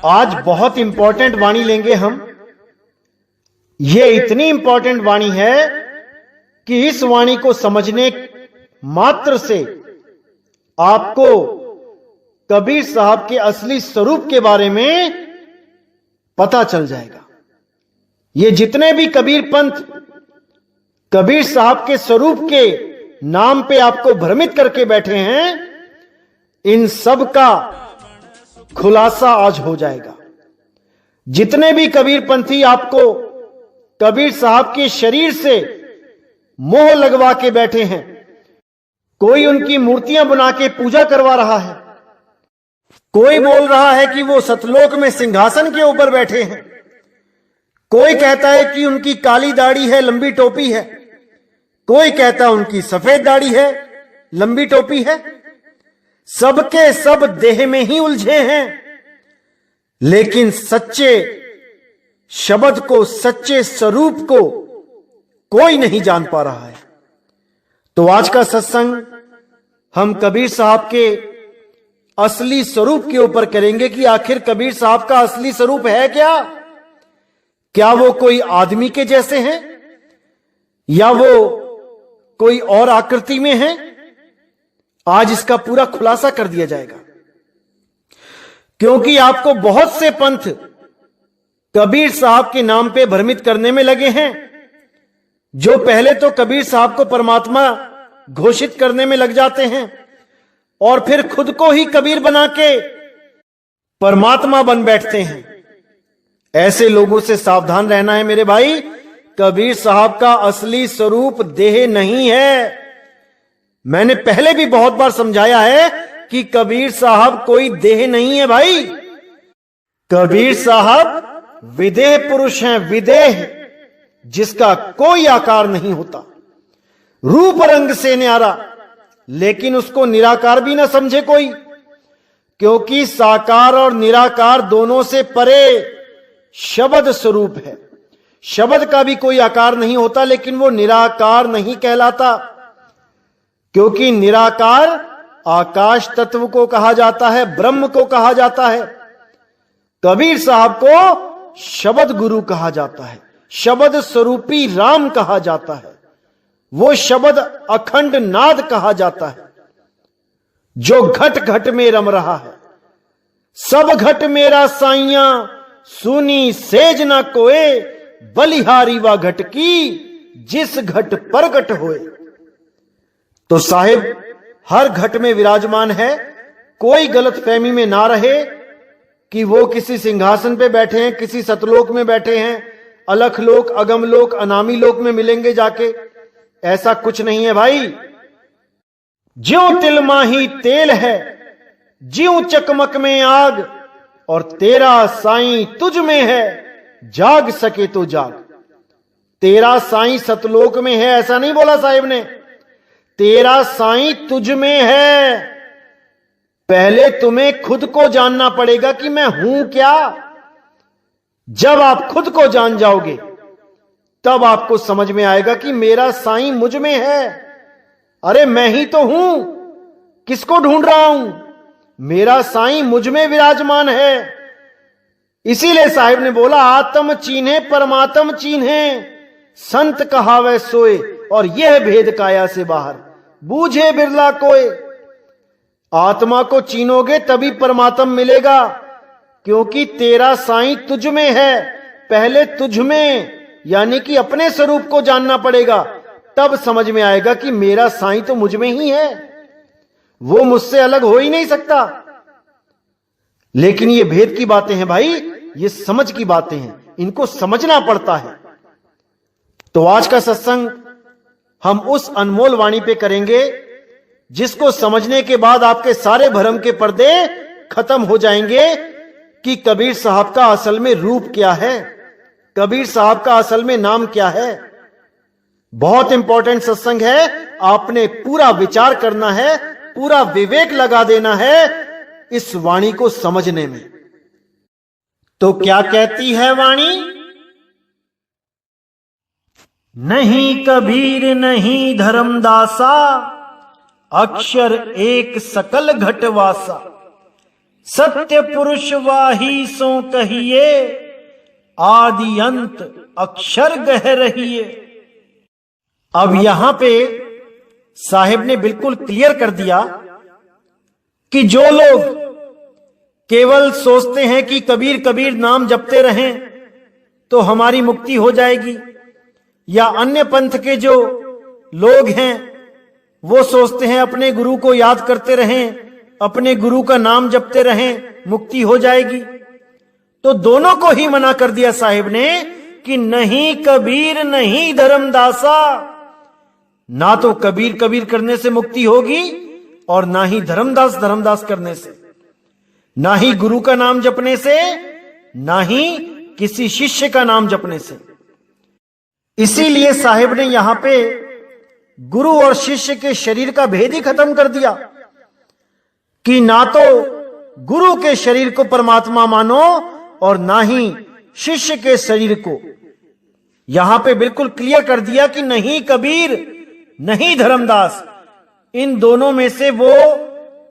आज बहुत इंपॉर्टेंट वाणी लेंगे हम। ये इतनी इंपॉर्टेंट वाणी है कि इस वाणी को समझने मात्र से आपको कबीर साहब के असली स्वरूप के बारे में पता चल जाएगा। ये जितने भी कबीर पंथ कबीर साहब के स्वरूप के नाम पे आपको भ्रमित करके बैठे हैं, इन सब का खुलासा आज हो जाएगा। जितने भी कबीर पंथी आपको कबीर साहब के शरीर से मोह लगवा के बैठे हैं, कोई उनकी मूर्तियां बना के पूजा करवा रहा है, कोई बोल रहा है कि वो सतलोक में सिंहासन के ऊपर बैठे हैं, कोई कहता है कि उनकी काली दाढ़ी है, लंबी टोपी है, कोई कहता है उनकी सफेद दाढ़ी है, लंबी टोपी है। सबके सब देह में ही उलझे हैं, लेकिन सच्चे शब्द को, सच्चे स्वरूप को कोई नहीं जान पा रहा है। तो आज का सत्संग हम कबीर साहब के असली स्वरूप के ऊपर करेंगे कि आखिर कबीर साहब का असली स्वरूप है क्या? क्या वो कोई आदमी के जैसे हैं या वो कोई और आकृति में है? आज इसका पूरा खुलासा कर दिया जाएगा, क्योंकि आपको बहुत से पंथ कबीर साहब के नाम पे भ्रमित करने में लगे हैं, जो पहले तो कबीर साहब को परमात्मा घोषित करने में लग जाते हैं और फिर खुद को ही कबीर बना के परमात्मा बन बैठते हैं। ऐसे लोगों से सावधान रहना है मेरे भाई। कबीर साहब का असली स्वरूप देह नहीं है। मैंने पहले भी बहुत बार समझाया है कि कबीर साहब कोई देह नहीं है भाई। कबीर साहब विदेह पुरुष हैं, विदेह, जिसका कोई आकार नहीं होता, रूप रंग से न्यारा, लेकिन उसको निराकार भी ना समझे कोई, क्योंकि साकार और निराकार दोनों से परे शब्द स्वरूप है। शब्द का भी कोई आकार नहीं होता, लेकिन वो निराकार नहीं कहलाता, क्योंकि निराकार आकाश तत्व को कहा जाता है, ब्रह्म को कहा जाता है। कबीर साहब को शब्द गुरु कहा जाता है, शब्द स्वरूपी राम कहा जाता है, वो शब्द अखंड नाद कहा जाता है, जो घट घट में रम रहा है। सब घट मेरा साइया सुनी सेज ना कोए, बलिहारी वा घट की जिस घट प्रगट होए। तो साहिब हर घट में विराजमान है। कोई गलत फहमी में ना रहे कि वो किसी सिंहासन पे बैठे हैं, किसी सतलोक में बैठे हैं, अलख लोक, अगम लोक, अनामी लोक में मिलेंगे जाके। ऐसा कुछ नहीं है भाई। ज्यों तिल माही तेल है, ज्यों चकमक में आग, और तेरा साईं तुझ में है, जाग सके तो जाग। तेरा साईं सतलोक में है ऐसा नहीं बोला साहिब ने, तेरा साईं तुझ में है। पहले तुम्हें खुद को जानना पड़ेगा कि मैं हूं क्या। जब आप खुद को जान जाओगे तब आपको समझ में आएगा कि मेरा साईं मुझ में है। अरे मैं ही तो हूं, किसको ढूंढ रहा हूं? मेरा साईं मुझ में विराजमान है। इसीलिए साहिब ने बोला, आत्म चीन्हे परमात्म चीन्हे, संत कहावे सोए, और यह भेद काया से बाहर, बूझे बिरला कोय। आत्मा को चीनोगे तभी परमात्म मिलेगा, क्योंकि तेरा साईं तुझ में है। पहले तुझ में यानी कि अपने स्वरूप को जानना पड़ेगा, तब समझ में आएगा कि मेरा साईं तो मुझ में ही है, वो मुझसे अलग हो ही नहीं सकता। लेकिन ये भेद की बातें हैं भाई, ये समझ की बातें हैं, इनको समझना पड़ता है। तो आज का सत्संग हम उस अनमोल वाणी पे करेंगे जिसको समझने के बाद आपके सारे भ्रम के पर्दे खत्म हो जाएंगे कि कबीर साहब का असल में रूप क्या है, कबीर साहब का असल में नाम क्या है। बहुत इंपॉर्टेंट सत्संग है, आपने पूरा विचार करना है, पूरा विवेक लगा देना है इस वाणी को समझने में। तो क्या कहती है वाणी? नहीं कबीर नहीं धर्मदासा, अक्षर एक सकल घटवासा। सत्य पुरुष वाही सो कहिए, आदि अंत अक्षर गह रहिए। अब यहां पे साहिब ने बिल्कुल क्लियर कर दिया कि जो लोग केवल सोचते हैं कि कबीर कबीर नाम जपते रहें तो हमारी मुक्ति हो जाएगी, या अन्य पंथ के जो लोग हैं वो सोचते हैं अपने गुरु को याद करते रहें, अपने गुरु का नाम जपते रहें, मुक्ति हो जाएगी, तो दोनों को ही मना कर दिया साहिब ने कि नहीं कबीर नहीं धर्मदासा। ना तो कबीर कबीर करने से मुक्ति होगी और ना ही धर्मदास धर्मदास करने से, ना ही गुरु का नाम जपने से, ना ही किसी शिष्य का नाम जपने से। इसीलिए साहिब ने यहां पे गुरु और शिष्य के शरीर का भेद ही खत्म कर दिया कि ना तो गुरु के शरीर को परमात्मा मानो और ना ही शिष्य के शरीर को। यहां पे बिल्कुल क्लियर कर दिया कि नहीं कबीर नहीं धर्मदास, इन दोनों में से वो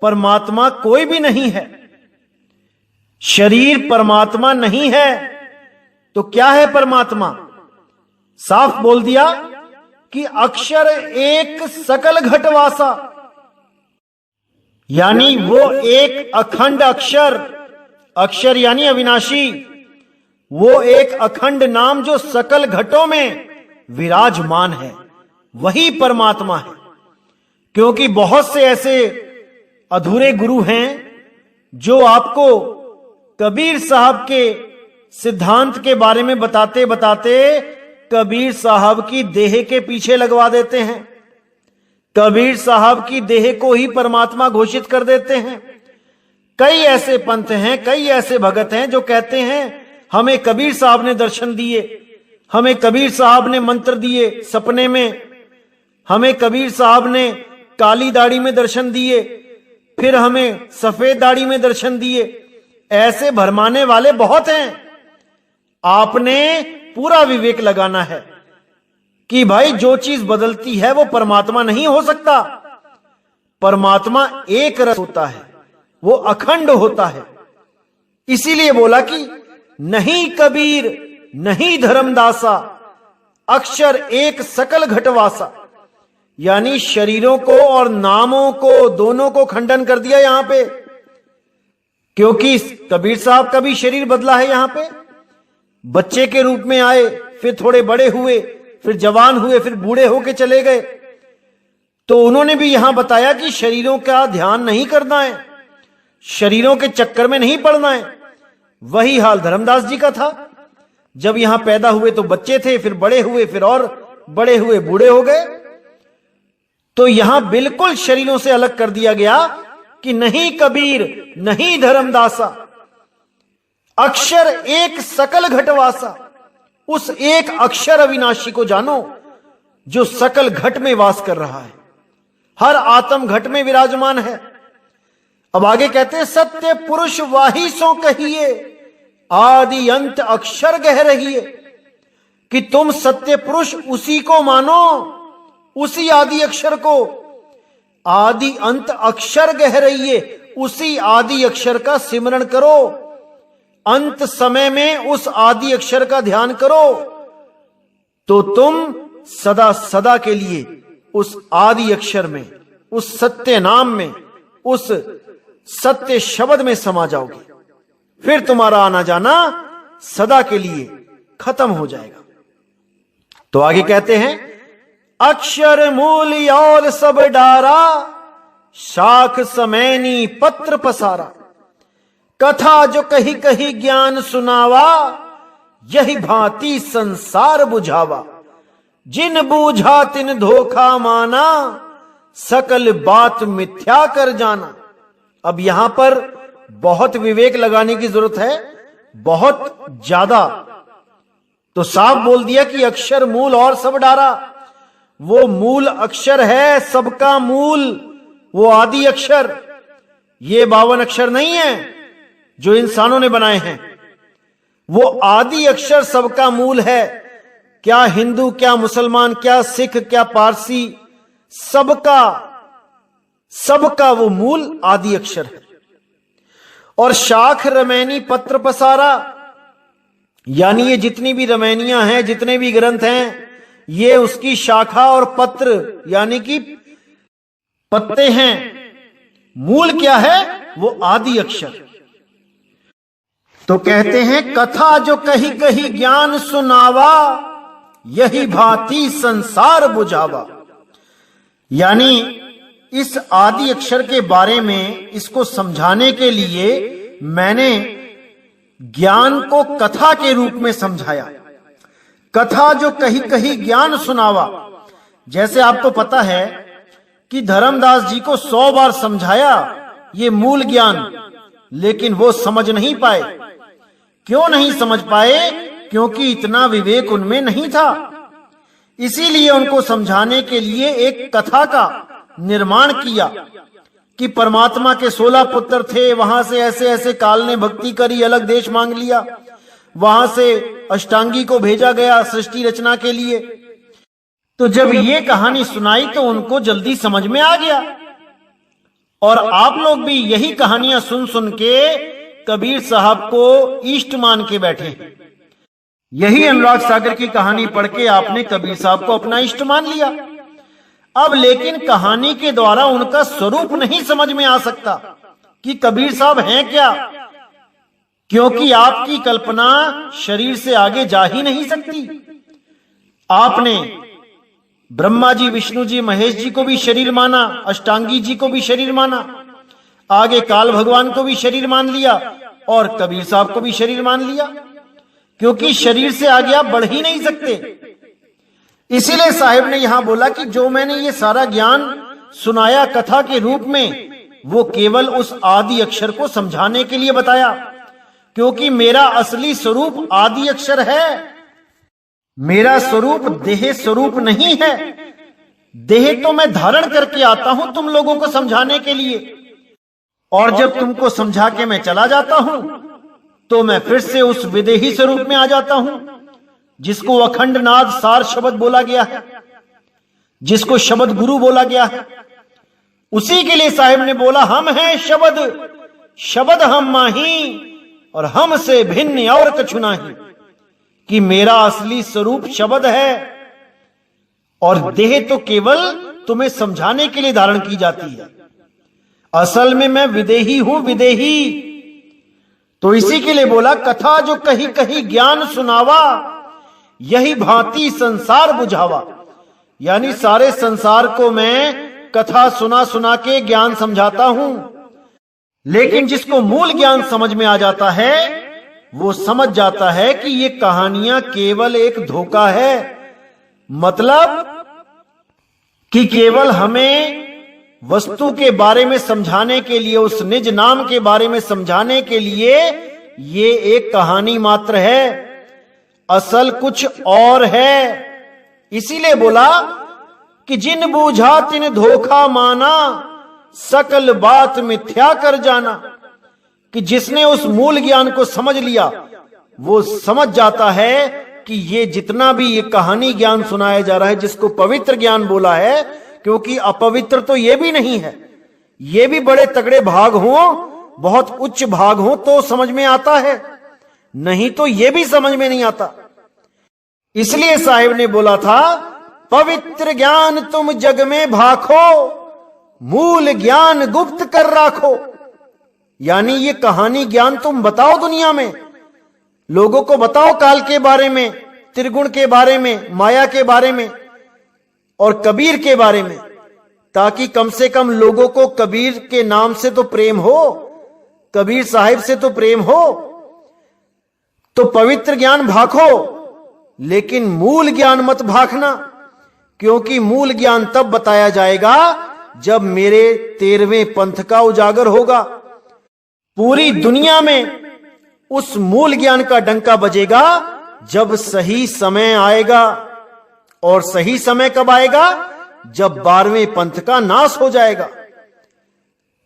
परमात्मा कोई भी नहीं है। शरीर परमात्मा नहीं है तो क्या है परमात्मा? साफ बोल दिया कि अक्षर एक सकल घटवासा, यानी वो एक अखंड अक्षर, अक्षर यानी अविनाशी, वो एक अखंड नाम जो सकल घटों में विराजमान है, वही परमात्मा है। क्योंकि बहुत से ऐसे अधूरे गुरु हैं जो आपको कबीर साहब के सिद्धांत के बारे में बताते बताते कबीर साहब की देह के पीछे लगवा देते हैं, कबीर साहब की देह को ही परमात्मा घोषित कर देते हैं। कई ऐसे पंथ हैं, कई ऐसे भगत हैं जो कहते हैं हमें कबीर साहब ने दर्शन दिए, हमें कबीर साहब ने मंत्र दिए सपने में, हमें कबीर साहब ने काली दाढ़ी में दर्शन दिए, फिर हमें सफेद दाढ़ी में दर्शन दिए। ऐसे भरमाने वाले बहुत हैं। आपने पूरा विवेक लगाना है कि भाई जो चीज बदलती है वो परमात्मा नहीं हो सकता। परमात्मा एक रस होता है, वो अखंड होता है। इसीलिए बोला कि नहीं कबीर नहीं धर्मदासा, अक्षर एक सकल घटवासा, यानी शरीरों को और नामों को दोनों को खंडन कर दिया यहां पे। क्योंकि कबीर साहब का भी शरीर बदला है। यहां पे बच्चे के रूप में आए, फिर थोड़े बड़े हुए, फिर जवान हुए, फिर बूढ़े होके चले गए। तो उन्होंने भी यहां बताया कि शरीरों का ध्यान नहीं करना है, शरीरों के चक्कर में नहीं पड़ना है। वही हाल धर्मदास जी का था। जब यहां पैदा हुए तो बच्चे थे, फिर बड़े हुए, फिर और बड़े हुए, बूढ़े हो गए। तो यहां बिल्कुल शरीरों से अलग कर दिया गया कि नहीं कबीर नहीं धर्मदासा, अक्षर एक सकल घटवासा। उस एक अक्षर अविनाशी को जानो जो सकल घट में वास कर रहा है, हर आत्म घट में विराजमान है। अब आगे कहते हैं सत्य पुरुष वाही सो कहिए, आदि अंत अक्षर गह रहिए, कि तुम सत्य पुरुष उसी को मानो, उसी आदि अक्षर को। आदि अंत अक्षर गह रहिए, उसी आदि अक्षर का सिमरण करो, अंत समय में उस आदि अक्षर का ध्यान करो, तो तुम सदा सदा के लिए उस आदि अक्षर में, उस सत्य नाम में, उस सत्य शब्द में समा जाओगे। फिर तुम्हारा आना जाना सदा के लिए खत्म हो जाएगा। तो आगे कहते हैं अक्षर मूल और सब डारा, शाख समैनी पत्र पसारा, कथा जो कही कही ज्ञान सुनावा, यही भांति संसार बुझावा, जिन बूझा तिन धोखा माना, सकल बात मिथ्या कर जाना। अब यहां पर बहुत विवेक लगाने की जरूरत है, बहुत ज्यादा। तो साफ बोल दिया कि अक्षर मूल और सब डारा, वो मूल अक्षर है, सबका मूल, वो आदि अक्षर। ये 52 अक्षर नहीं है जो इंसानों ने बनाए हैं, वो आदि अक्षर सबका मूल है। क्या हिंदू, क्या मुसलमान, क्या सिख, क्या पारसी, सबका वो मूल आदि अक्षर है। और शाख रमैनी पत्र पसारा, यानी ये जितनी भी रमैनियां हैं, जितने भी ग्रंथ हैं, ये उसकी शाखा और पत्र यानी कि पत्ते हैं। मूल क्या है? वो आदि अक्षर। तो कहते हैं कथा जो कही कही ज्ञान सुनावा, यही भांति संसार बुझावा। यानी इस आदि अक्षर के बारे में, इसको समझाने के लिए मैंने ज्ञान को कथा के रूप में समझाया। कथा जो कही कही ज्ञान सुनावा, जैसे आपको पता है कि धर्मदास जी को 100 बार समझाया ये मूल ज्ञान, लेकिन वो समझ नहीं पाए। क्यों नहीं समझ पाए? क्योंकि इतना विवेक उनमें नहीं था। इसीलिए उनको समझाने के लिए एक कथा का निर्माण किया कि परमात्मा के 16 पुत्र थे, वहां से ऐसे ऐसे काल ने भक्ति करी, अलग देश मांग लिया, वहां से अष्टांगी को भेजा गया सृष्टि रचना के लिए। तो जब ये कहानी सुनाई तो उनको जल्दी समझ में आ गया। और आप लोग भी यही कहानियां सुन सुन के कबीर साहब को इष्ट मान के बैठे। यही अनुराग सागर की कहानी पढ़ के आपने कबीर साहब को अपना इष्ट मान लिया। अब लेकिन कहानी के द्वारा उनका स्वरूप नहीं समझ में आ सकता कि कबीर साहब हैं क्या, क्योंकि आपकी कल्पना शरीर से आगे जा ही नहीं सकती। आपने ब्रह्मा जी, विष्णु जी, महेश जी को भी शरीर माना, अष्टांगी जी को भी शरीर माना, आगे काल भगवान को भी शरीर मान लिया और कबीर साहब को भी शरीर मान लिया, क्योंकि शरीर से आगे आप बढ़ ही नहीं सकते। इसीलिए साहिब ने यहां बोला कि जो मैंने ये सारा ज्ञान सुनाया कथा के रूप में, वो केवल उस आदि अक्षर को समझाने के लिए बताया, क्योंकि मेरा असली स्वरूप आदि अक्षर है। मेरा स्वरूप देह स्वरूप नहीं है। देह तो मैं धारण करके आता हूं तुम लोगों को समझाने के लिए, और जब तुमको समझा के मैं चला जाता हूं तो मैं फिर से उस विदेही स्वरूप में आ जाता हूं, जिसको अखंड नाद सार शब्द बोला गया है, जिसको शब्द गुरु बोला गया है। उसी के लिए साहिब ने बोला हम हैं शब्द, शब्द हम माही, और हमसे भिन्न और कछु नहीं, कि मेरा असली स्वरूप शब्द है और देह तो केवल तुम्हें समझाने के लिए धारण की जाती है। असल में मैं विदेही हूं, विदेही। तो इसी के लिए बोला कथा जो कही कही ज्ञान सुनावा, यही भांति संसार बुझावा। यानी सारे संसार को मैं कथा सुना सुना के ज्ञान समझाता हूं, लेकिन जिसको मूल ज्ञान समझ में आ जाता है वो समझ जाता है कि ये कहानियां केवल एक धोखा है। मतलब कि केवल हमें वस्तु के बारे में समझाने के लिए, उस निज नाम के बारे में समझाने के लिए ये एक कहानी मात्र है, असल कुछ और है। इसीलिए बोला कि जिन बूझा तिन धोखा माना, सकल बात मिथ्या कर जाना। कि जिसने उस मूल ज्ञान को समझ लिया वो समझ जाता है कि ये जितना भी ये कहानी ज्ञान सुनाया जा रहा है, जिसको पवित्र ज्ञान बोला है, क्योंकि अपवित्र तो ये भी नहीं है। ये भी बड़े तगड़े भाग हों, बहुत उच्च भाग हों तो समझ में आता है, नहीं तो ये भी समझ में नहीं आता। इसलिए साहिब ने बोला था पवित्र ज्ञान तुम जग में भाखो, मूल ज्ञान गुप्त कर राखो। यानी ये कहानी ज्ञान तुम बताओ दुनिया में, लोगों को बताओ काल के बारे में, त्रिगुण के बारे में, माया के बारे में और कबीर के बारे में, ताकि कम से कम लोगों को कबीर के नाम से तो प्रेम हो, कबीर साहिब से तो प्रेम हो। तो पवित्र ज्ञान भाखो, लेकिन मूल ज्ञान मत भाखना, क्योंकि मूल ज्ञान तब बताया जाएगा जब मेरे 13वें पंथ का उजागर होगा। पूरी दुनिया में उस मूल ज्ञान का डंका बजेगा जब सही समय आएगा। और सही समय कब आएगा? जब 12वें पंथ का नाश हो जाएगा।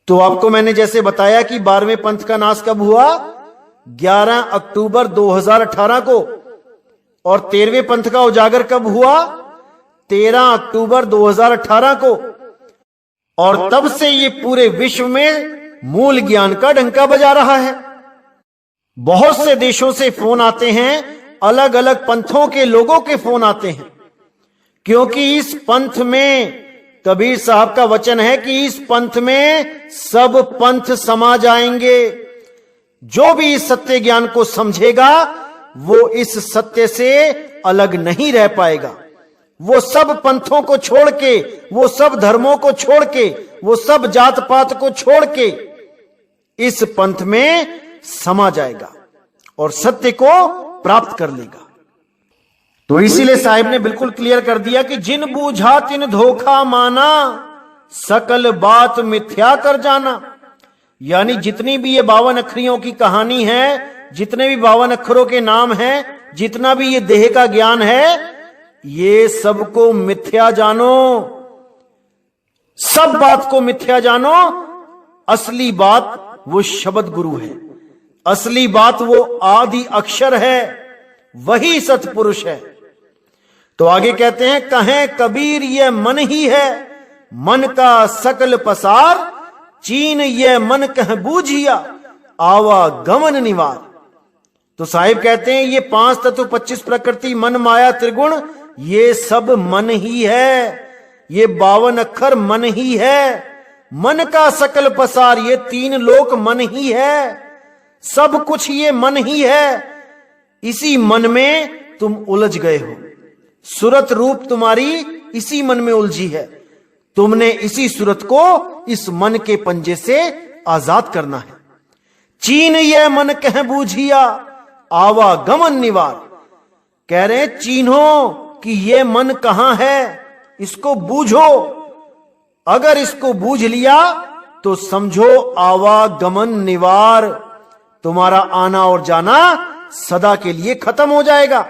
तो आपको मैंने जैसे बताया कि 12वें पंथ का नाश कब हुआ? 11 अक्टूबर 2018 को। और 13वें पंथ का उजागर कब हुआ? 13 अक्टूबर 2018 को। और तब से ये पूरे विश्व में मूल ज्ञान का डंका बजा रहा है। बहुत से देशों से फोन आते हैं, अलग अलग पंथों के लोगों के फोन आते हैं, क्योंकि इस पंथ में कबीर साहब का वचन है कि इस पंथ में सब पंथ समा जाएंगे। जो भी इस सत्य ज्ञान को समझेगा वो इस सत्य से अलग नहीं रह पाएगा। वो सब पंथों को छोड़ के, वो सब धर्मों को छोड़ के, वो सब जात पात को छोड़ के इस पंथ में समा जाएगा और सत्य को प्राप्त कर लेगा। तो इसीलिए साहिब ने बिल्कुल क्लियर कर दिया कि जिन बूझा तिन धोखा माना, सकल बात मिथ्या कर जाना। यानी जितनी भी ये 52 अखरियों की कहानी है, जितने भी 52 अक्षरों के नाम हैं, जितना भी ये देह का ज्ञान है, ये सबको मिथ्या जानो, सब बात को मिथ्या जानो। असली बात वो शब्द गुरु है, असली बात वो आदि अक्षर है, वही सतपुरुष है। तो आगे कहते हैं, कहें कबीर ये मन ही है, मन का सकल पसार, चीन ये मन कह बूझिया, आवा गमन निवार। तो साहिब कहते हैं ये 5 तत्व 25 प्रकृति मन माया त्रिगुण, ये सब मन ही है, ये 52 अक्षर मन ही है। मन का सकल पसार, ये 3 लोक मन ही है, सब कुछ ये मन ही है। इसी मन में तुम उलझ गए हो, सूरत रूप तुम्हारी इसी मन में उलझी है। तुमने इसी सूरत को इस मन के पंजे से आजाद करना है। चीन ये मन कह बूझिया, आवागमन निवार। कह रहे चीन्हो कि ये मन कहां है, इसको बूझो। अगर इसको बूझ लिया तो समझो आवागमन निवार, तुम्हारा आना और जाना सदा के लिए खत्म हो जाएगा।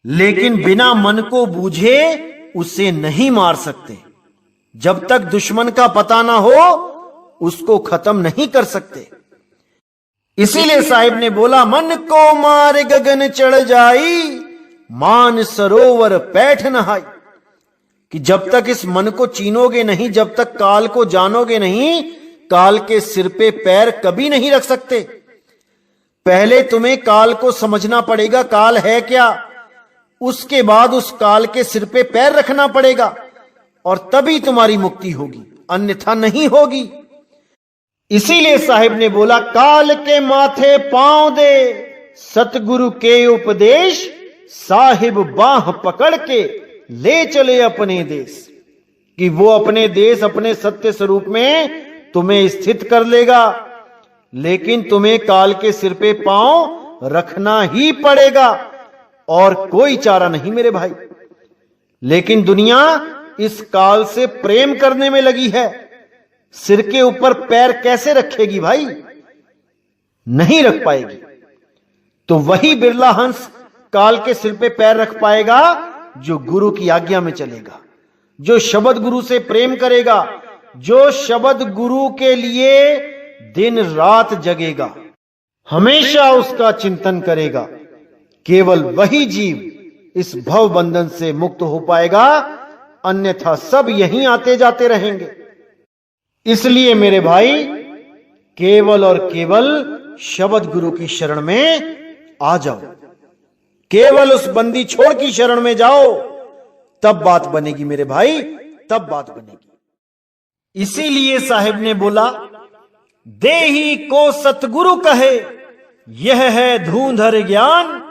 लेकिन बिना मन को बूझे उसे नहीं मार सकते। जब तक दुश्मन का पता ना हो उसको खत्म नहीं कर सकते। इसीलिए साहिब ने बोला, मन को मार गगन चढ़ जाई, मान सरोवर पैठ नहाई। कि जब तक इस मन को चीनोगे नहीं, जब तक काल को जानोगे नहीं, काल के सिर पे पैर कभी नहीं रख सकते। पहले तुम्हें काल को समझना पड़ेगा, काल है क्या, उसके बाद उस काल के सिर पे पैर रखना पड़ेगा और तभी तुम्हारी मुक्ति होगी, अन्यथा नहीं होगी। इसीलिए साहिब ने बोला, काल के माथे पांव दे, सतगुरु के उपदेश, साहिब बाह पकड़ के ले चले अपने देश। कि वो अपने देश, अपने सत्य स्वरूप में तुम्हें स्थित कर लेगा, लेकिन तुम्हें काल के सिर पे पांव रखना ही पड़ेगा और कोई चारा नहीं मेरे भाई। लेकिन दुनिया इस काल से प्रेम करने में लगी है, सिर के ऊपर पैर कैसे रखेगी भाई, नहीं रख पाएगी। तो वही बिरला हंस काल के सिर पे पैर रख पाएगा जो गुरु की आज्ञा में चलेगा, जो शब्द गुरु से प्रेम करेगा, जो शब्द गुरु के लिए दिन रात जगेगा, हमेशा उसका चिंतन करेगा। केवल वही जीव इस भव बंधन से मुक्त हो पाएगा, अन्यथा सब यहीं आते जाते रहेंगे। इसलिए मेरे भाई, केवल और केवल शब्द गुरु की शरण में आ जाओ, केवल उस बंदी छोड़ की शरण में जाओ, तब बात बनेगी मेरे भाई, तब बात बनेगी। इसीलिए साहिब ने बोला, देही को सतगुरु कहे, यह है धूंधर ज्ञान,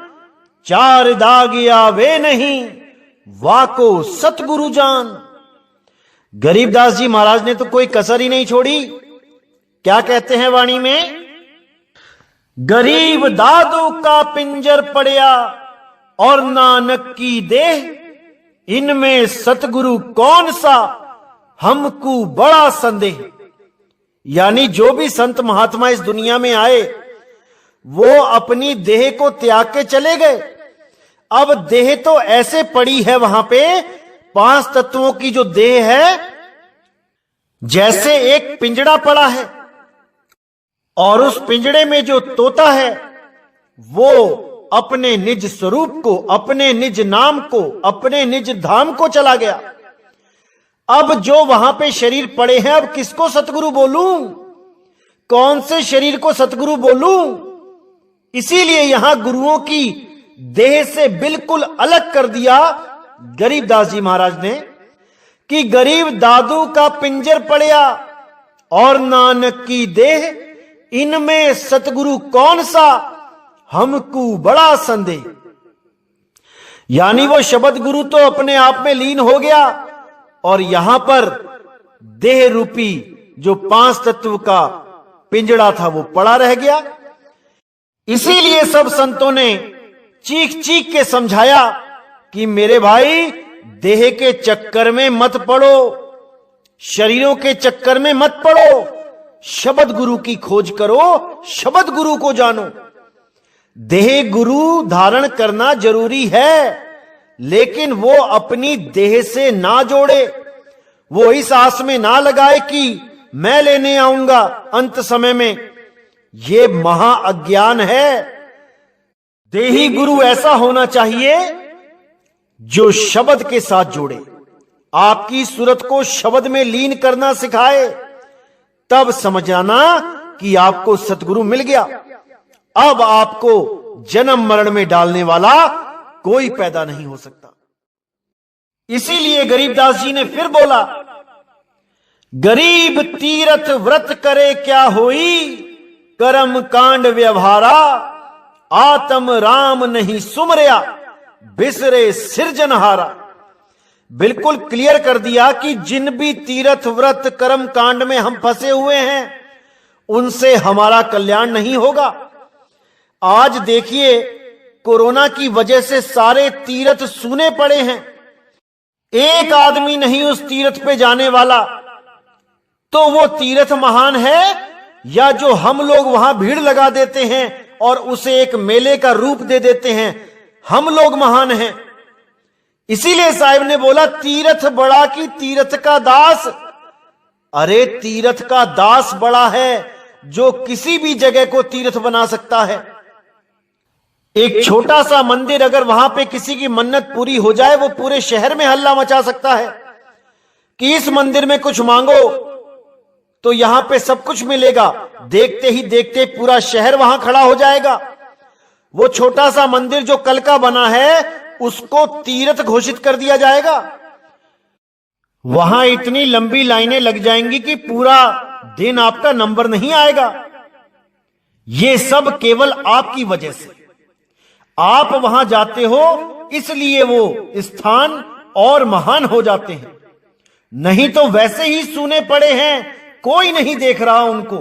4 दाग आवे नहीं, वाको सतगुरु जान। गरीबदास जी महाराज ने तो कोई कसर ही नहीं छोड़ी। क्या कहते हैं वाणी में, गरीब दादू का पिंजर पड़या और नानक की देह, इनमें सतगुरु कौन सा, हमको बड़ा संदेह। यानी जो भी संत महात्मा इस दुनिया में आए वो अपनी देह को त्याग के चले गए। अब देह तो ऐसे पड़ी है वहां पे, 5 तत्वों की जो देह है, जैसे एक पिंजड़ा पड़ा है और उस पिंजड़े में जो तोता है वो अपने निज स्वरूप को, अपने निज नाम को, अपने निज धाम को चला गया। अब जो वहां पे शरीर पड़े हैं, अब किसको सतगुरु बोलूं? कौन से शरीर को सतगुरु बोलूं? इसीलिए यहां गुरुओं की देह से बिल्कुल अलग कर दिया गरीबदास जी महाराज ने कि गरीब दादू का पिंजर पड़या और नानक की देह, इनमें सतगुरु कौन सा, हमको बड़ा संदेह। यानी वो शब्द गुरु तो अपने आप में लीन हो गया और यहां पर देह रूपी जो 5 तत्व का पिंजड़ा था वो पड़ा रह गया। इसीलिए सब संतों ने चीख चीख के समझाया कि मेरे भाई, देह के चक्कर में मत पड़ो, शरीरों के चक्कर में मत पड़ो, शब्द गुरु की खोज करो, शब्द गुरु को जानो। देह गुरु धारण करना जरूरी है, लेकिन वो अपनी देह से ना जोड़े, वो इस आस में ना लगाए कि मैं लेने आऊंगा अंत समय में। ये महा अज्ञान है। देही गुरु ऐसा होना चाहिए जो शब्द के साथ जोड़े, आपकी सूरत को शब्द में लीन करना सिखाए, तब समझ आना कि आपको सतगुरु मिल गया। अब आपको जन्म मरण में डालने वाला कोई पैदा नहीं हो सकता। इसीलिए गरीबदास जी ने फिर बोला, गरीब तीरथ व्रत करे क्या होई, कर्म कांड व्यवहारा, आत्म राम नहीं सुमरिया, बिसरे सिरजनहारा। बिल्कुल क्लियर कर दिया कि जिन भी तीर्थ व्रत कर्म कांड में हम फंसे हुए हैं उनसे हमारा कल्याण नहीं होगा। आज देखिए, कोरोना की वजह से सारे तीर्थ सूने पड़े हैं, एक आदमी नहीं उस तीर्थ पे जाने वाला। तो वो तीर्थ महान है या जो हम लोग वहां भीड़ लगा देते हैं और उसे एक मेले का रूप दे देते हैं, हम लोग महान हैं। इसीलिए साहिब ने बोला, तीर्थ बड़ा कि तीर्थ का दास। अरे तीर्थ का दास बड़ा है जो किसी भी जगह को तीर्थ बना सकता है। एक छोटा सा मंदिर अगर वहां पे किसी की मन्नत पूरी हो जाए, वो पूरे शहर में हल्ला मचा सकता है कि इस मंदिर में कुछ मांगो तो यहां पे सब कुछ मिलेगा। देखते ही देखते पूरा शहर वहां खड़ा हो जाएगा। वो छोटा सा मंदिर जो कल का बना है उसको तीर्थ घोषित कर दिया जाएगा। वहां इतनी लंबी लाइनें लग जाएंगी कि पूरा दिन आपका नंबर नहीं आएगा। ये सब केवल आपकी वजह से, आप वहां जाते हो इसलिए वो स्थान और महान हो जाते हैं, नहीं तो वैसे ही सूने पड़े हैं, कोई नहीं देख रहा उनको।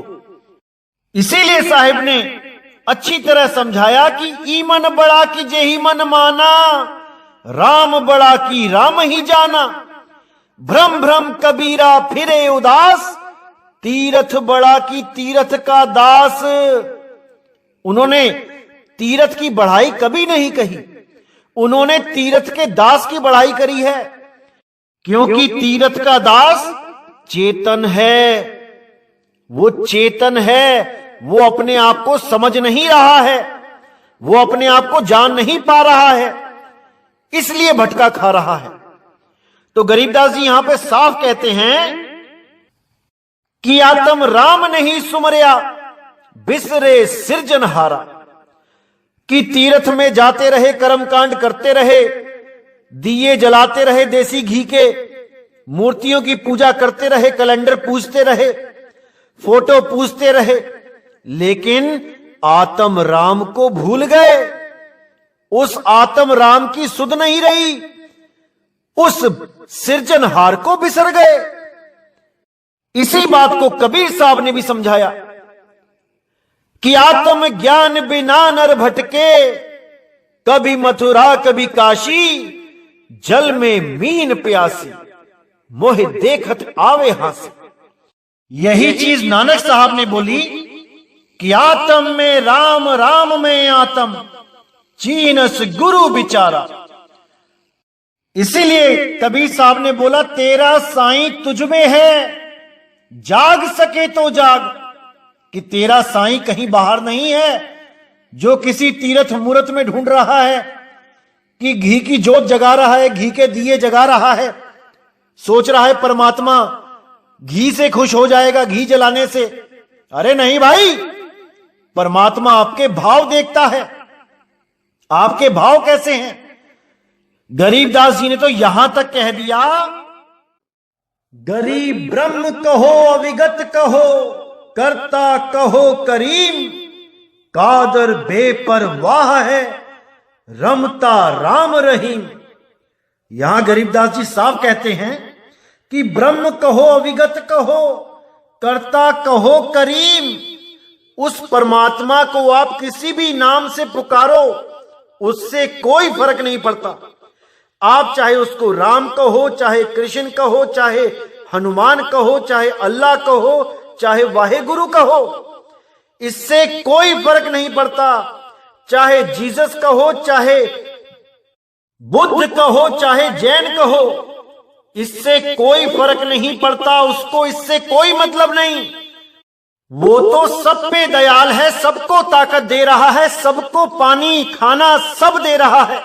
इसीलिए साहिब ने अच्छी तरह समझाया कि ईमन बड़ा की जेही मन माना, राम बड़ा की राम ही जाना, भ्रम भ्रम कबीरा फिरे उदास, तीर्थ बड़ा की तीर्थ का दास। उन्होंने तीर्थ की बढ़ाई कभी नहीं कही, उन्होंने तीर्थ के दास की बढ़ाई करी है, क्योंकि तीर्थ का दास चेतन है, वो चेतन है, वो अपने आप को समझ नहीं रहा है, वो अपने आप को जान नहीं पा रहा है, इसलिए भटका खा रहा है। तो गरीबदास जी यहां पे साफ कहते हैं कि आत्म राम नहीं सुमरिया, बिसरे सिरजनहारा। कि तीर्थ में जाते रहे, कर्मकांड करते रहे, दिए जलाते रहे देसी घी के, मूर्तियों की पूजा करते रहे, कैलेंडर पूजते रहे, फोटो पूजते रहे, लेकिन आत्म राम को भूल गए। उस आत्म राम की सुध नहीं रही, उस सिरजनहार को बिसर गए। इसी बात को कबीर साहब ने भी समझाया कि आत्म ज्ञान बिना नर भटके, कभी मथुरा कभी काशी, जल में मीन प्यासी, मोहे देखत आवे हासी। यही चीज नानक साहब ने बोली कि आत्म में राम, राम में आत्म, चीनस गुरु बिचारा। इसीलिए कबीर साहब ने बोला, तेरा साईं तुझ में है, जाग सके तो जाग। कि तेरा साईं कहीं बाहर नहीं है जो किसी तीर्थ मूर्त में ढूंढ रहा है कि घी की जोत जगा रहा है, घी के दिए जगा रहा है, सोच रहा है परमात्मा घी से खुश हो जाएगा, घी जलाने से। अरे नहीं भाई, परमात्मा आपके भाव देखता है। आपके भाव कैसे हैं? गरीबदास जी ने तो यहां तक कह दिया, गरीब ब्रह्म कहो अविगत कहो, कर्ता कहो करीम, कादर बेपरवाह है, रमता राम रहीम। यहां गरीबदास जी साफ कहते हैं कि ब्रह्म कहो अविगत कहो, कर्ता कहो करीम, उस परमात्मा को आप किसी भी नाम से पुकारो, उससे कोई फर्क नहीं पड़ता। आप चाहे उसको राम कहो, चाहे कृष्ण कहो, चाहे हनुमान कहो, चाहे अल्लाह कहो, चाहे वाहेगुरु कहो, इससे कोई फर्क नहीं पड़ता। चाहे जीसस कहो, चाहे बुद्ध कहो, चाहे जैन कहो, इससे कोई फर्क नहीं पड़ता। उसको इससे कोई मतलब नहीं। वो तो सब पे दयाल है, सबको ताकत दे रहा है, सबको पानी खाना सब दे रहा है,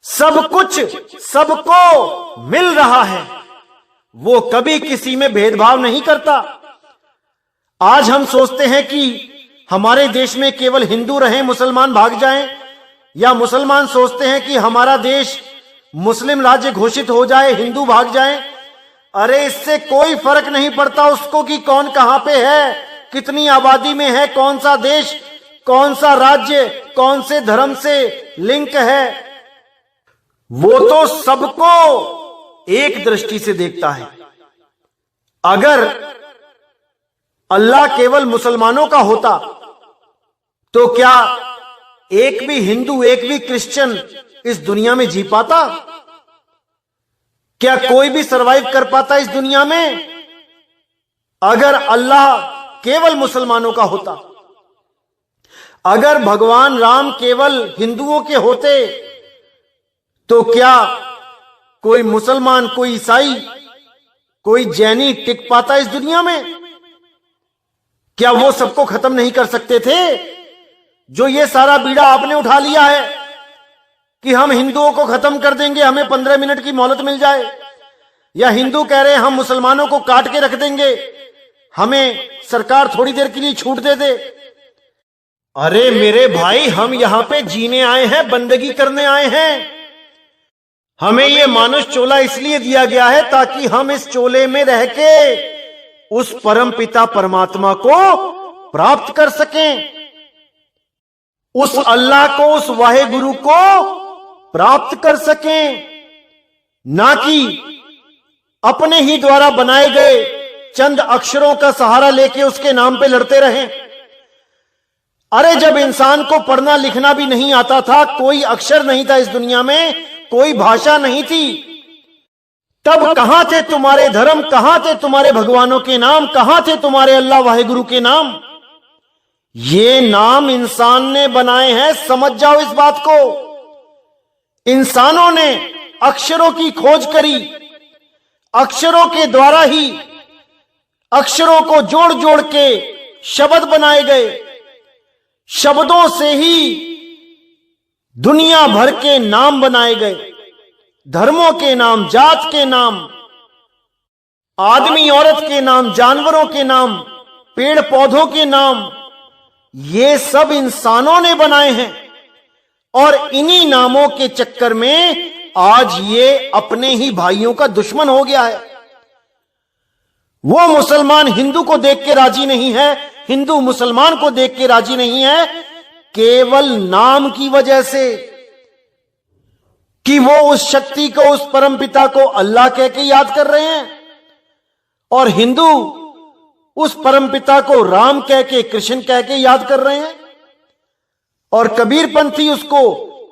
सब कुछ सबको मिल रहा है। वो कभी किसी में भेदभाव नहीं करता। आज हम सोचते हैं कि हमारे देश में केवल हिंदू रहें, मुसलमान भाग जाएं, या मुसलमान सोचते हैं कि हमारा देश मुस्लिम राज्य घोषित हो जाए, हिंदू भाग जाएं। अरे इससे कोई फर्क नहीं पड़ता उसको कि कौन कहां पे है, कितनी आबादी में है, कौन सा देश, कौन सा राज्य, कौन से धर्म से लिंक है। वो तो सबको एक दृष्टि से देखता है। अगर अल्लाह केवल मुसलमानों का होता तो क्या एक भी हिंदू, एक भी क्रिश्चियन इस दुनिया में जी पाता? क्या कोई भी सरवाइव कर पाता इस दुनिया में? अगर अल्लाह केवल मुसलमानों का होता, अगर भगवान राम केवल हिंदुओं के होते, तो क्या कोई मुसलमान, कोई ईसाई, कोई जैनी टिक पाता इस दुनिया में? क्या वो सबको खत्म नहीं कर सकते थे? जो ये सारा बीड़ा आपने उठा लिया है कि हम हिंदुओं को खत्म कर देंगे, हमें 15 मिनट की मोहलत मिल जाए, या हिंदू कह रहे हैं हम मुसलमानों को काट के रख देंगे, हमें सरकार थोड़ी देर के लिए छूट दे दे। अरे मेरे भाई, हम यहां पे जीने आए हैं, बंदगी करने आए हैं। हमें ये मानुष चोला इसलिए दिया गया है ताकि हम इस चोले में रह के उस परम पिता परमात्मा को प्राप्त कर सकें, उस अल्लाह को, उस वाहेगुरु को प्राप्त कर सकें, ना कि अपने ही द्वारा बनाए गए चंद अक्षरों का सहारा लेके उसके नाम पे लड़ते रहें। अरे जब इंसान को पढ़ना लिखना भी नहीं आता था, कोई अक्षर नहीं था इस दुनिया में, कोई भाषा नहीं थी, तब कहां थे तुम्हारे धर्म, कहां थे तुम्हारे भगवानों के नाम, कहां थे तुम्हारे अल्लाह वाहेगुरु के नाम? ये नाम इंसान ने बनाए हैं, समझ जाओ इस बात को। इंसानों ने अक्षरों की खोज करी, अक्षरों के द्वारा ही अक्षरों को जोड़ जोड़ के शब्द बनाए गए, शब्दों से ही दुनिया भर के नाम बनाए गए, धर्मों के नाम, जात के नाम, आदमी औरत के नाम, जानवरों के नाम, पेड़ पौधों के नाम, ये सब इंसानों ने बनाए हैं। और इन्हीं नामों के चक्कर में आज ये अपने ही भाइयों का दुश्मन हो गया है। वो मुसलमान हिंदू को देख के राजी नहीं है, हिंदू मुसलमान को देख के राजी नहीं है, केवल नाम की वजह से कि वो उस शक्ति को, उस परमपिता को अल्लाह कह के याद कर रहे हैं, और हिंदू उस परमपिता को राम कह के, कृष्ण कह के याद कर रहे हैं, और कबीरपंथी उसको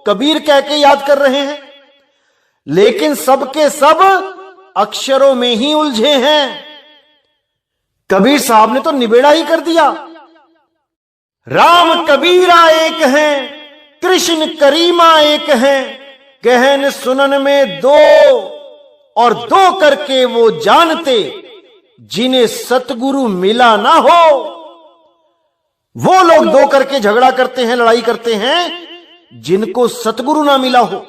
कबीर कह के याद कर रहे हैं। लेकिन सबके सब अक्षरों में ही उलझे हैं। कबीर साहब ने तो निबेड़ा ही कर दिया। राम कबीरा एक हैं, कृष्ण करीमा एक हैं, गहन सुनन में दो, और दो करके वो जानते, जिन्हें सतगुरु मिला ना हो। वो लोग दो करके झगड़ा करते हैं, लड़ाई करते हैं, जिनको सतगुरु ना मिला हो।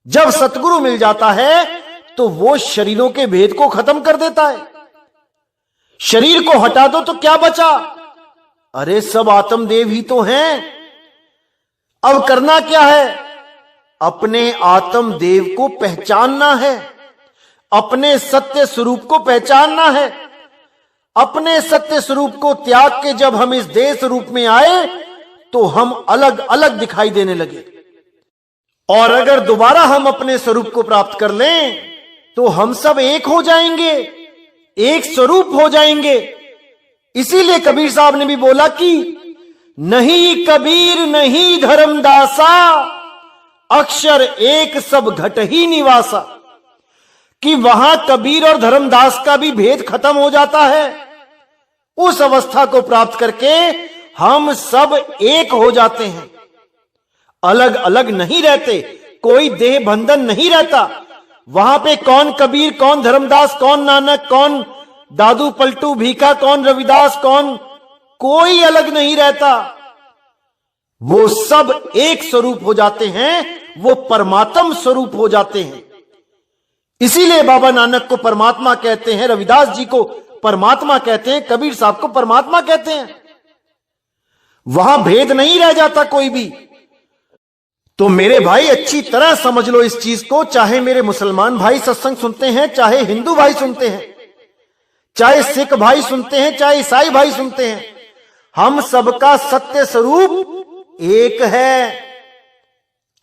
जब सतगुरु मिल जाता है तो वो शरीरों के भेद को खत्म कर देता है। शरीर को हटा दो तो क्या बचा? अरे सब आत्मदेव ही तो हैं। अब करना क्या है? अपने आत्मदेव को पहचानना है, अपने सत्य स्वरूप को पहचानना है। अपने सत्य स्वरूप को त्याग के जब हम इस देह स्वरूप में आए तो हम अलग अलग दिखाई देने लगे। और अगर दोबारा हम अपने स्वरूप को प्राप्त कर लें तो हम सब एक हो जाएंगे, एक स्वरूप हो जाएंगे। इसीलिए कबीर साहब ने भी बोला कि नहीं कबीर नहीं धर्मदासा, अक्षर एक सब घट ही निवासा। कि वहां कबीर और धर्मदास का भी भेद खत्म हो जाता है। उस अवस्था को प्राप्त करके हम सब एक हो जाते हैं, अलग अलग नहीं रहते, कोई देह बंधन नहीं रहता। वहां पे कौन कबीर, कौन धर्मदास, कौन नानक, कौन दादू पलटू भीखा, कौन रविदास, कौन, कोई अलग नहीं रहता। वो सब एक स्वरूप हो जाते हैं, वो परमात्म स्वरूप हो जाते हैं। इसीलिए बाबा नानक को परमात्मा कहते हैं, रविदास जी को परमात्मा कहते हैं, कबीर साहब को परमात्मा कहते हैं। वहां भेद नहीं रह जाता कोई भी। तो मेरे भाई अच्छी तरह समझ लो इस चीज को। चाहे मेरे मुसलमान भाई सत्संग सुनते हैं, चाहे हिंदू भाई सुनते हैं, चाहे सिख भाई सुनते हैं, चाहे ईसाई भाई सुनते हैं, हम सबका सत्य स्वरूप एक है।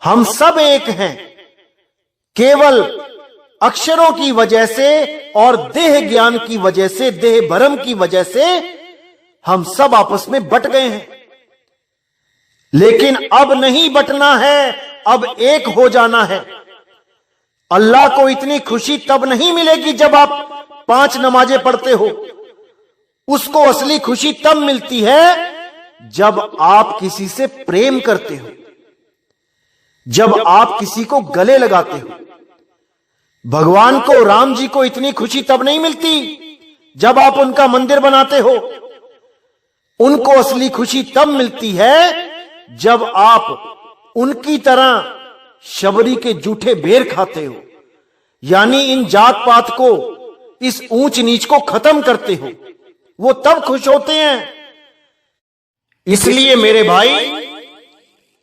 हम सब एक हैं। केवल अक्षरों की वजह से और देह ज्ञान की वजह से, देह भ्रम की वजह से हम सब आपस में बट गए हैं। लेकिन अब नहीं बटना है, अब एक हो जाना है। अल्लाह को इतनी खुशी तब नहीं मिलेगी जब आप 5 नमाजें पढ़ते हो। उसको असली खुशी तब मिलती है जब आप किसी से प्रेम करते हो, जब आप किसी को गले लगाते हो। भगवान को, राम जी को इतनी खुशी तब नहीं मिलती जब आप उनका मंदिर बनाते हो। उनको असली खुशी तब मिलती है जब आप उनकी तरह शबरी के जूठे बेर खाते हो, यानी इन जात पात को, इस ऊंच नीच को खत्म करते हो। वो तब खुश होते हैं। इसलिए मेरे भाई,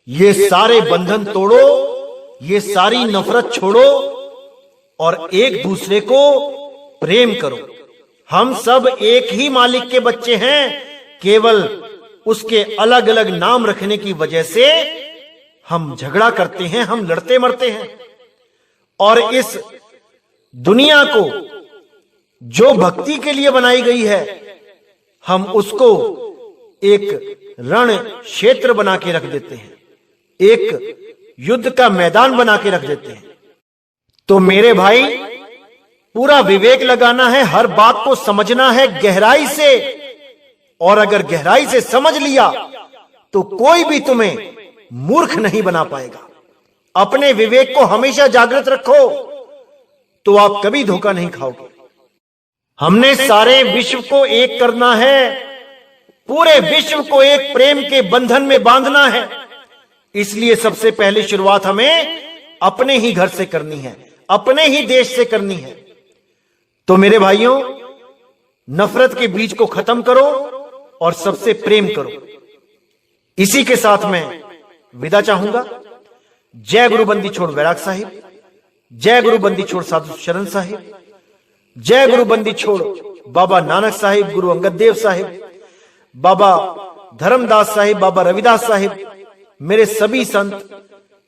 ये सारे बंधन तोड़ो, ये सारी नफरत छोड़ो और एक दूसरे को प्रेम करो। हम सब एक ही मालिक के बच्चे हैं, केवल उसके अलग अलग नाम रखने की वजह से हम झगड़ा करते हैं, हम लड़ते मरते हैं। और इस दुनिया को जो भक्ति के लिए बनाई गई है, हम उसको एक रण क्षेत्र बना के रख देते हैं, एक युद्ध का मैदान बना के रख देते हैं। तो मेरे भाई, पूरा विवेक लगाना है, हर बात को समझना है गहराई से। और अगर गहराई से समझ लिया तो कोई भी तुम्हें मूर्ख नहीं बना पाएगा। अपने विवेक को हमेशा जागृत रखो तो आप कभी धोखा नहीं खाओगे। हमने सारे विश्व को एक करना है, पूरे विश्व को एक प्रेम के बंधन में बांधना है। इसलिए सबसे पहली शुरुआत हमें अपने ही घर से करनी है, अपने ही देश से करनी है। तो मेरे भाइयों, नफरत के बीज को खत्म करो और सबसे प्रेम करो। इसी के साथ मैं विदा चाहूंगा। जय गुरु बंदी छोड़ बैराग साहिब, जय गुरु बंदी छोड़ साधु शरण साहिब, जय गुरु बंदी छोड़ बाबा नानक साहिब, गुरु अंगद देव साहिब, बाबा धर्मदास साहिब, बाबा रविदास साहिब, मेरे सभी संत।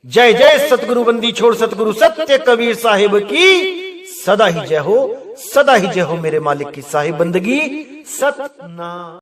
जय जय सतगुरु बंदी छोड़ सतगुरु सत्य कबीर साहिब की सदा ही जय हो, सदा ही जय हो। मेरे मालिक की साहिब बंदगी सतना।